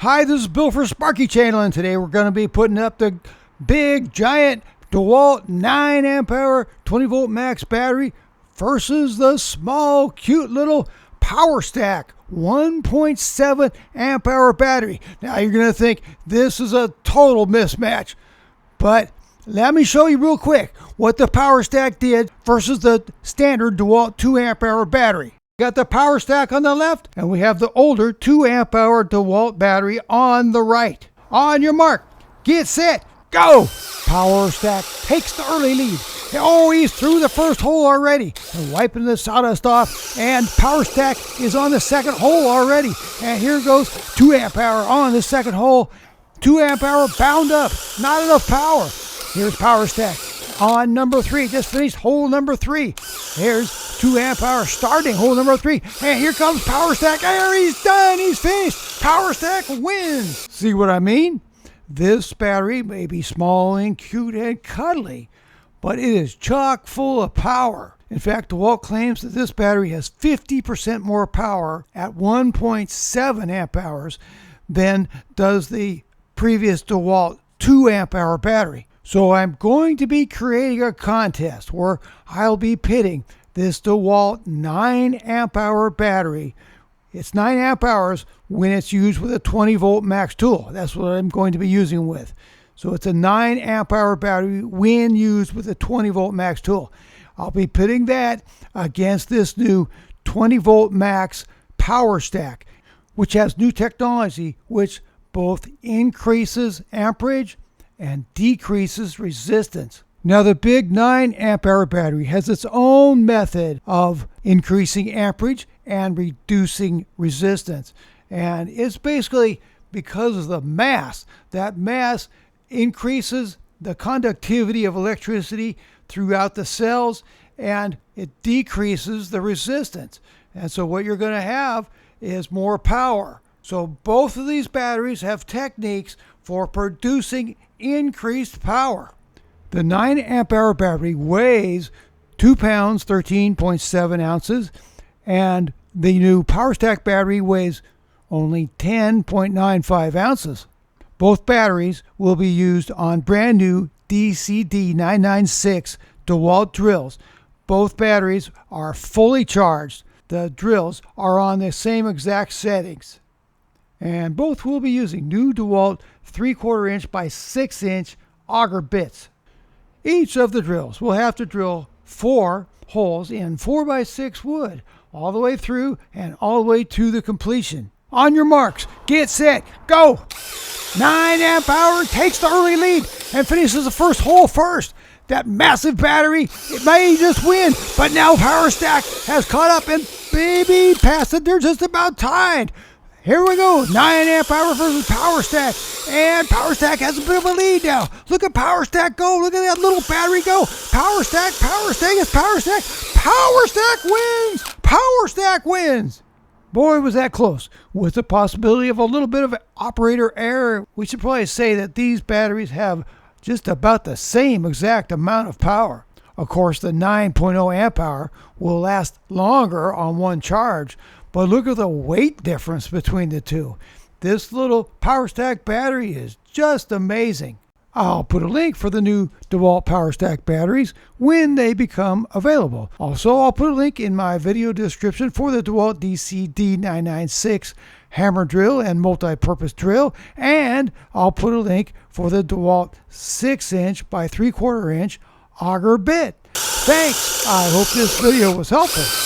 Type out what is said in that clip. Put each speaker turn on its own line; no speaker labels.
Hi, this is Bill for Sparky Channel, and today we're going to be putting up the big, giant DeWalt 9 amp hour 20 volt max battery versus the small, cute little Powerstack 1.7 amp hour battery. Now you're going to think this is a total mismatch, but let me show you real quick what the Powerstack did versus the standard DeWalt 2 amp hour battery. We got the Powerstack on the left, and we have the older 2 amp hour DeWalt battery on the right. On your mark, get set, go! Powerstack takes the early lead. Oh, he's through the first hole already. And wiping the sawdust off, and Powerstack is on the second hole already. And here goes 2 amp hour on the second hole. 2 amp hour bound up, not enough power. Here's Powerstack on number 3, just finished hole number 3. Here's 2 amp hour starting hole number 3. And here comes Powerstack. There, he's done, he's finished. Powerstack wins. See what I mean? This battery may be small and cute and cuddly, but it is chock full of power. In fact, DeWalt claims that this battery has 50% more power at 1.7 amp hours than does the previous DeWalt 2 amp hour battery. So I'm going to be creating a contest where I'll be pitting this DeWalt 9 amp hour battery. It's 9 amp hours when it's used with a 20 volt max tool. That's what I'm going to be using with. So it's a 9 amp hour battery when used with a 20 volt max tool. I'll be pitting that against this new 20 volt max Powerstack, which has new technology which both increases amperage and decreases resistance. Now the big 9 amp hour battery has its own method of increasing amperage and reducing resistance. And it's basically because of the mass. That mass increases the conductivity of electricity throughout the cells, and it decreases the resistance. And so what you're going to have is more power. So both of these batteries have techniques for producing increased power. The 9 amp hour battery weighs 2 pounds 13.7 ounces, and the new Powerstack battery weighs only 10.95 ounces. Both batteries will be used on brand new DCD996 DeWalt drills. Both batteries are fully charged. The drills are on the same exact settings. And both will be using new DeWalt 3/4 inch by 6 inch auger bits. Each of the drills will have to drill 4 holes in 4x6 wood all the way through and all the way to the completion. On your marks, get set, go! 9 amp hour takes the early lead and finishes the first hole first. That massive battery, it may just win, but now Powerstack has caught up and baby passed it. They're just about tied. Here we go, 9 amp hour versus Powerstack, and Powerstack has a bit of a lead now. Look at Powerstack go, look at that little battery go. Powerstack is Powerstack. Powerstack wins, Powerstack wins. Boy, was that close. With the possibility of a little bit of operator error, we should probably say that these batteries have just about the same exact amount of power. Of course, the 9.0 amp hour will last longer on one charge, but look at the weight difference between the two. This little Powerstack battery is just amazing. I'll put a link for the new DeWalt Powerstack batteries when they become available. Also, I'll put a link in my video description for the DeWalt DCD996 hammer drill and multi-purpose drill, and I'll put a link for the DeWalt 6 inch by 3/4 inch auger bit. Thanks. I hope this video was helpful.